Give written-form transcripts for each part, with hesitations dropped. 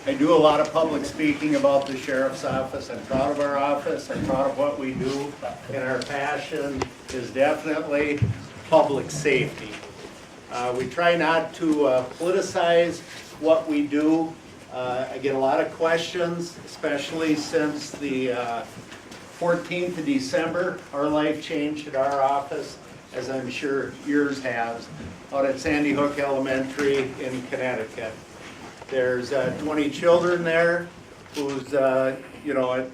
I do a lot of public speaking about the sheriff's office. I'm proud of our office. I'm proud of what we do. And our passion is definitely public safety. We try not to politicize what we do. I get a lot of questions, especially since the 14th of December. Our life changed at our office, as I'm sure yours has, out at Sandy Hook Elementary in Connecticut. There's 20 children there who's, it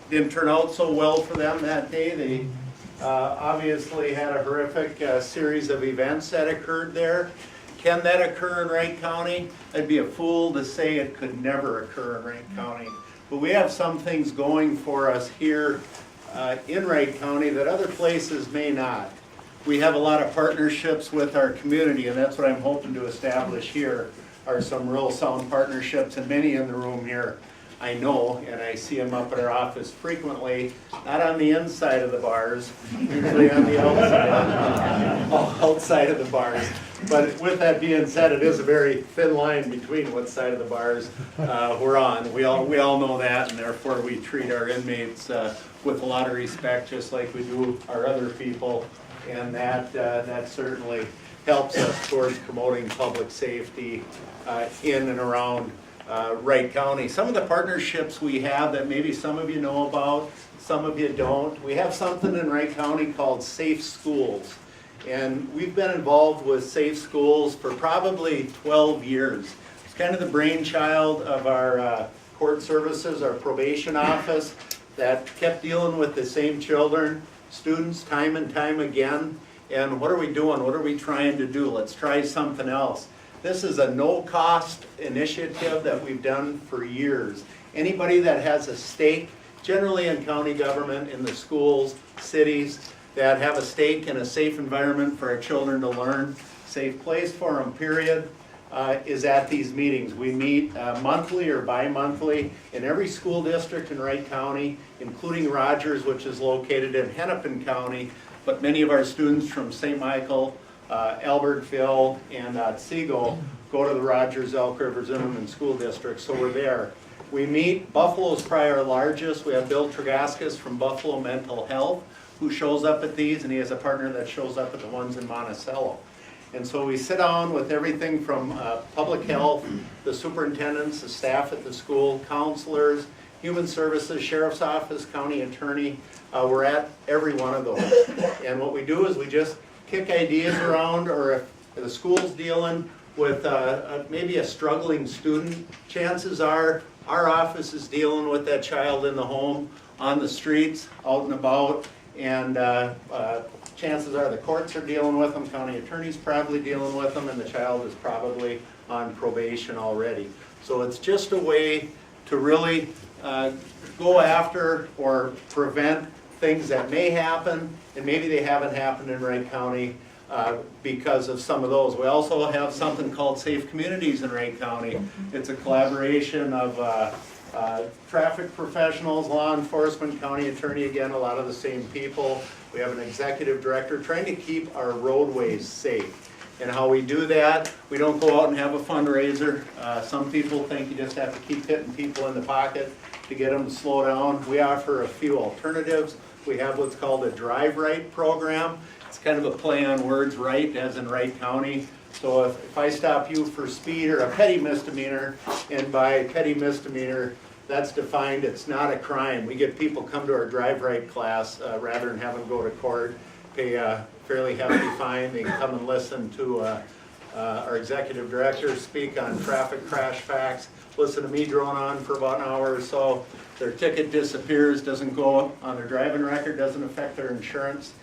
didn't turn out so well for them that day. They obviously had a horrific series of events that occurred there. Can that occur in Wright County? I'd be a fool to say it could never occur in Wright County. But we have some things going for us here in Wright County that other places may not. We have a lot of partnerships with our community, and that's what I'm hoping to establish here, are some real sound partnerships, and many in the room here I know, and I see them up at our office frequently, not on the inside of the bars, usually on the outside of the bars. But with that being said, it is a very thin line between what side of the bars we're on. We all know that, and therefore we treat our inmates with a lot of respect, just like we do our other people, and that certainly helps us towards promoting public safety in and around Wright County. Some of the partnerships we have that maybe some of you know about, some of you don't. We have something in Wright County called Safe Schools. And we've been involved with Safe Schools for probably 12 years. It's kind of the brainchild of our court services, our probation office, that kept dealing with the same children, students, time and time again. And what are we doing? What are we trying to do? Let's try something else. This is a no-cost initiative that we've done for years. Anybody that has a stake, generally in county government, in the schools, cities, that have a stake in a safe environment for our children to learn, safe place for them, period, is at these meetings. We meet monthly or bi-monthly in every school district in Wright County, including Rogers, which is located in Hennepin County, but many of our students from St. Michael, Albertville, and Otsego go to the Rogers, Elk River, Zimmerman school districts, so we're there. We meet, Buffalo's probably our largest. We have Bill Tregaskis from Buffalo Mental Health, who shows up at these, and he has a partner that shows up at the ones in Monticello. And so we sit down with everything from public health, the superintendents, the staff at the school, counselors, human services, sheriff's office, county attorney. We're at every one of those. And what we do is we just kick ideas around, or if the school's dealing with maybe a struggling student, chances are our office is dealing with that child in the home, on the streets, out and about, and chances are the courts are dealing with them, county attorney's probably dealing with them, and the child is probably on probation already. So it's just a way to really go after or prevent things that may happen, and maybe they haven't happened in Wright County because of some of those. We also have something called Safe Communities in Wright County. It's a collaboration of traffic professionals, law enforcement, county attorney, again, a lot of the same people. We have an executive director trying to keep our roadways safe. And how we do that, we don't go out and have a fundraiser. Some people think you just have to keep hitting people in the pocket to get them to slow down. We offer a few alternatives. We have what's called a Drive Right program. It's kind of a play on words, right, as in Wright County. So if I stop you for speed or a petty misdemeanor, and by petty misdemeanor, that's defined, it's not a crime. We get people come to our Drive Right class rather than have them go to court, pay a fairly hefty fine. They can come and listen to our executive director speak on traffic crash facts, listen to me drone on for about an hour or so. Their ticket disappears, doesn't go on their driving record, doesn't affect their insurance,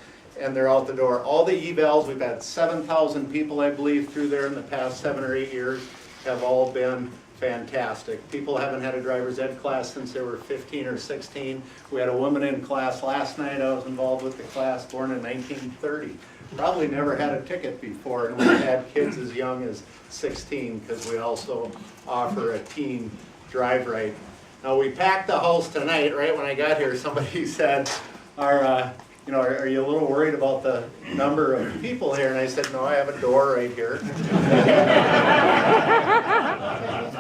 and they're out the door. All the evals, we've had 7,000 people, I believe, through there in the past 7 or 8 years, have all been fantastic. People haven't had a driver's ed class since they were 15 or 16. We had a woman in class last night. I was involved with the class, born in 1930. Probably never had a ticket before, and we've had kids as young as 16 because we also offer a teen Drive Right. Now we packed the house tonight. Right when I got here, somebody said, are you a little worried about the number of people here? And I said, no, I have a door right here.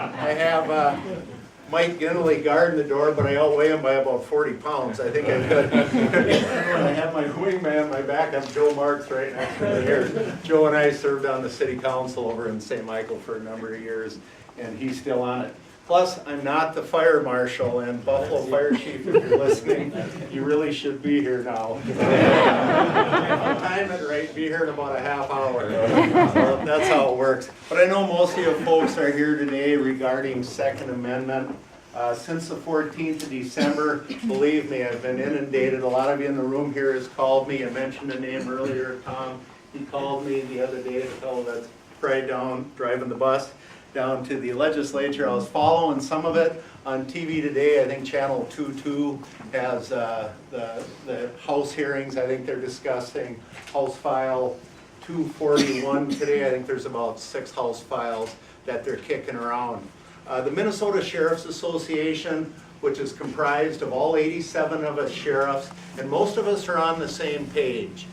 I have Mike Ginley guarding the door, but I outweigh him by about 40 pounds. I think I could. I have my wingman, my backup, Joe Marks, right next to me here. Joe and I served on the city council over in St. Michael for a number of years, and he's still on it. Plus, I'm not the fire marshal, and Buffalo Fire Chief, if you're listening, you really should be here now. If I time it right, be here in about a half hour. So that's how it works. But I know most of you folks are here today regarding Second Amendment. Since the 14th of December, believe me, I've been inundated. A lot of you in the room here has called me. I mentioned a name earlier, Tom. He called me the other day, the fellow that's right down driving the bus down to the legislature. I was following some of it on TV today. I think Channel 22 has the House hearings. I think they're discussing House File 241 today. I think there's about 6 House files that they're kicking around. The Minnesota Sheriff's Association, which is comprised of all 87 of us sheriffs, and most of us are on the same page.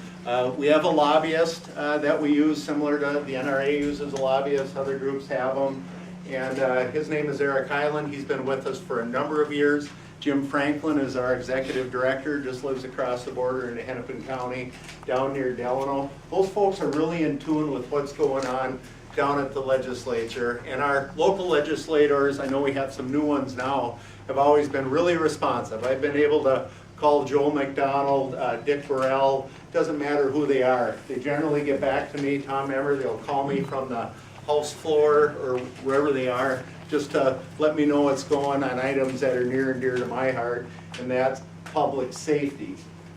We have a lobbyist that we use, similar to the NRA uses a lobbyist, other groups have them. And his name is Eric Hyland. He's been with us for a number of years. Jim Franklin is our executive director, just lives across the border in Hennepin County, down near Delano. Those folks are really in tune with what's going on down at the legislature. And our local legislators, I know we have some new ones now, have always been really responsive. I've been able to call Joel McDonald, Dick Burrell, doesn't matter who they are. They generally get back to me, Tom Emmer, they'll call me from the House floor or wherever they are, just to let me know what's going on items that are near and dear to my heart, and that's public safety.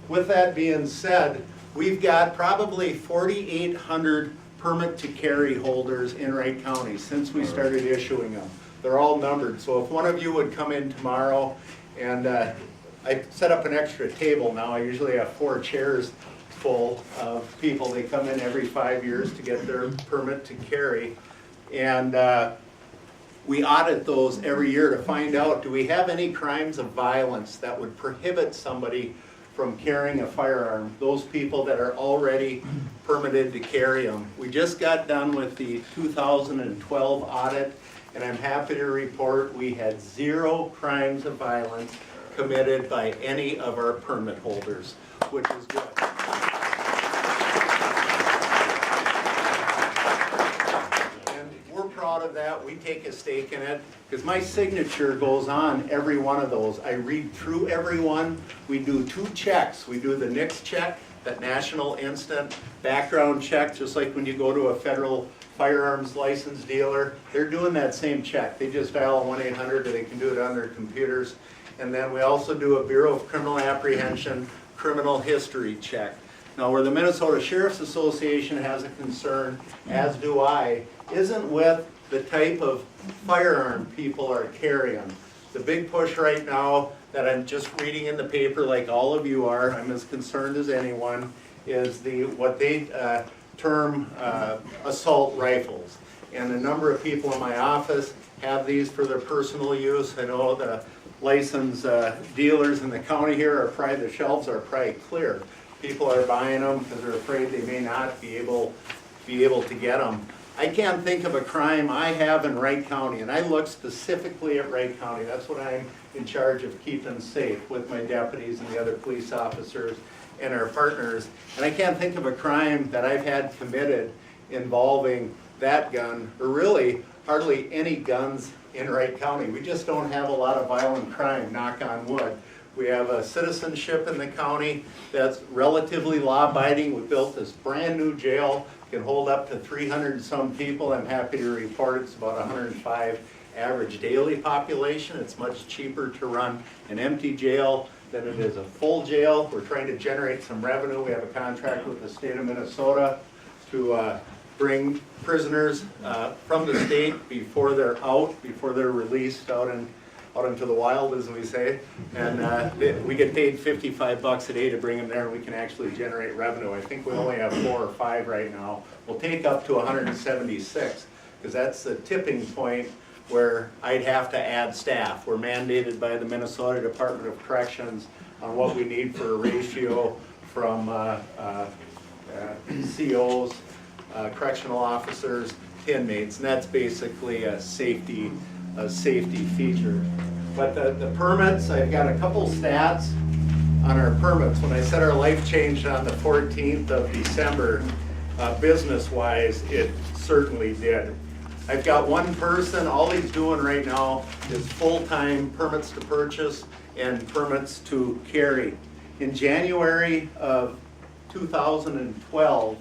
With that being said, we've got probably 4,800 permit to carry holders in Wright County since we started issuing them. They're all numbered, so if one of you would come in tomorrow, and I set up an extra table now. I usually have 4 chairs full of people. They come in every 5 years to get their permit to carry. And we audit those every year to find out, do we have any crimes of violence that would prohibit somebody from carrying a firearm? Those people that are already permitted to carry them. We just got done with the 2012 audit, and I'm happy to report we had 0 crimes of violence committed by any of our permit holders, which is good. And we're proud of that. We take a stake in it because my signature goes on every one of those. I read through every one. We do 2 checks. We do the NICS check, that National Instant Background Check, just like when you go to a federal firearms license dealer. They're doing that same check. They just dial 1-800 and they can do it on their computers. And then we also do a Bureau of Criminal Apprehension criminal history check. Now, where the Minnesota Sheriff's Association has a concern, as do I, isn't with the type of firearm people are carrying. The big push right now that I'm just reading in the paper, like all of you are, I'm as concerned as anyone, is what they term assault rifles. And a number of people in my office have these for their personal use. I know the licensed dealers in the county here are probably, the shelves are probably clear. People are buying them because they're afraid they may not be able to get them. I can't think of a crime I have in Wright County, and I look specifically at Wright County. That's what I'm in charge of keeping safe with my deputies and the other police officers and our partners. And I can't think of a crime that I've had committed involving that gun, or really hardly any guns in Wright County. We just don't have a lot of violent crime, knock on wood. We have a citizenship in the county that's relatively law-abiding. We built this brand new jail, can hold up to 300 and some people. I'm happy to report it's about 105 average daily population. It's much cheaper to run an empty jail than it is a full jail. We're trying to generate some revenue. We have a contract with the state of Minnesota to bring prisoners from the state before they're out, before they're released out into the wild, as we say. And we get paid $55 a day to bring them there, and we can actually generate revenue. I think we only have 4 or 5 right now. We'll take up to 176, because that's the tipping point where I'd have to add staff. We're mandated by the Minnesota Department of Corrections on what we need for a ratio from COs, correctional officers, to inmates, and that's basically a safety a safety feature. But the permits, I've got a couple stats on our permits. When I said our life changed on the 14th of December, business-wise, it certainly did. I've got one person, all he's doing right now is full-time permits to purchase and permits to carry. In January of 2012,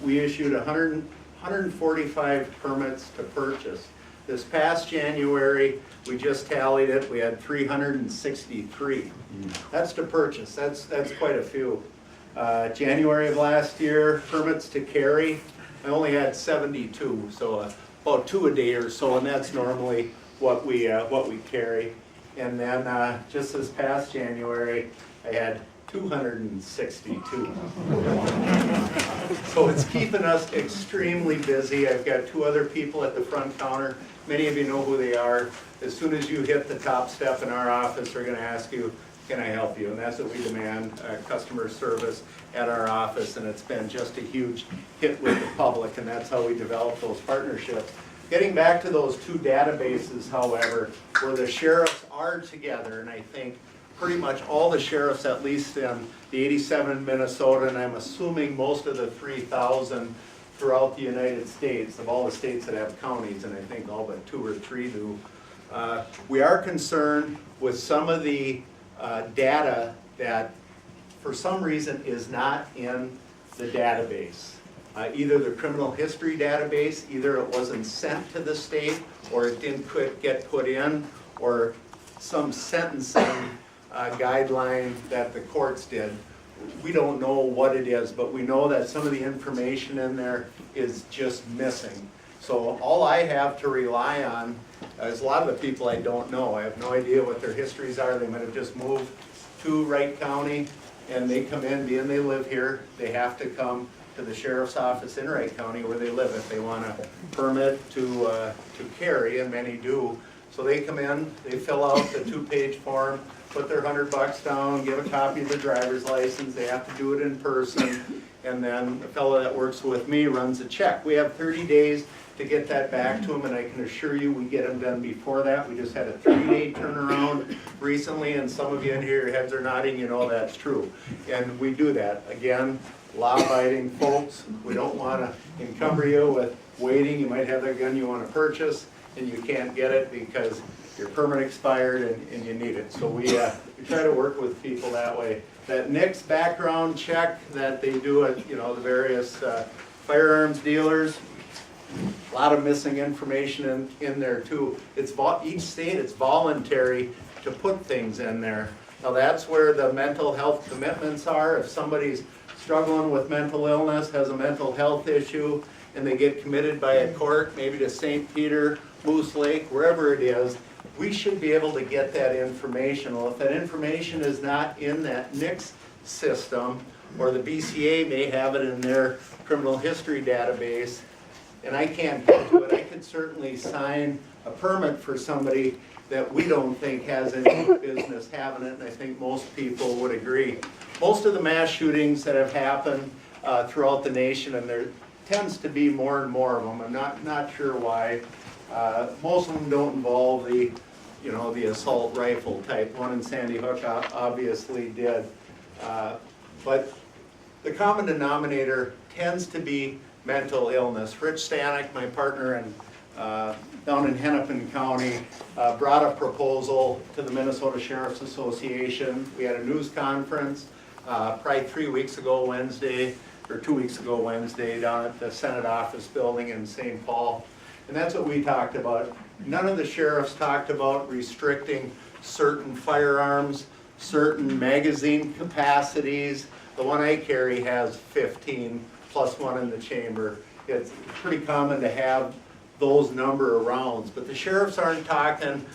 we issued 145 permits to purchase. This past January, we just tallied it, we had 363. That's to purchase, that's quite a few. January of last year, permits to carry, I only had 72, so about 2 a day or so, and that's normally what we carry. And then just this past January, I had 262. So it's keeping us extremely busy. I've got 2 other people at the front counter. Many of you know who they are. As soon as you hit the top step in our office, they're going to ask you, can I help you? And that's what we demand, customer service at our office, and it's been just a huge hit with the public, and that's how we develop those partnerships. Getting back to those 2 databases, however, where the sheriffs are together, and I think pretty much all the sheriffs, at least in the 87 in Minnesota, and I'm assuming most of the 3,000 throughout the United States, of all the states that have counties, and I think all but 2 or 3 do. We are concerned with some of the data that for some reason is not in the database. Either the criminal history database, either it wasn't sent to the state, or it didn't get put in, or some sentencing guideline that the courts did. We don't know what it is, but we know that some of the information in there is just missing. So all I have to rely on is a lot of the people I don't know. I have no idea what their histories are. They might have just moved to Wright County, and they come in, being they live here, they have to come to the sheriff's office in Wright County where they live if they want a permit to carry, and many do. So they come in, they fill out the 2-page form, put their $100 down, give a copy of the driver's license. They have to do it in person, and then the fellow that works with me runs a check. We have 30 days to get that back to them, and I can assure you we get them done before that. We just had a 3-day turnaround recently, and some of you in here, your heads are nodding, you know that's true. And we do that. Again, law-abiding folks, we don't want to encumber you with waiting. You might have that gun you want to purchase, and you can't get it because your permit expired and you need it. So we try to work with people that way. That next background check that they do at the various firearms dealers, a lot of missing information in there too. It's each state, it's voluntary to put things in there. Now that's where the mental health commitments are. If somebody's struggling with mental illness, has a mental health issue, and they get committed by a court, maybe to St. Peter, Moose Lake, wherever it is, we should be able to get that information. Well, if that information is not in that NICS system, or the BCA may have it in their criminal history database, and I can't get to it, I could certainly sign a permit for somebody that we don't think has any business having it, and I think most people would agree. Most of the mass shootings that have happened throughout the nation, and there tends to be more and more of them, I'm not sure why. Most of them don't involve the assault rifle type. One in Sandy Hook obviously did. But the common denominator tends to be mental illness. Rich Stanek, my partner down in Hennepin County, brought a proposal to the Minnesota Sheriff's Association. We had a news conference probably 3 weeks ago Wednesday, or 2 weeks ago Wednesday, down at the Senate office building in St. Paul. And that's what we talked about. None of the sheriffs talked about restricting certain firearms, certain magazine capacities. The one I carry has 15 plus one in the chamber. It's pretty common to have those number of rounds, but the sheriffs aren't talking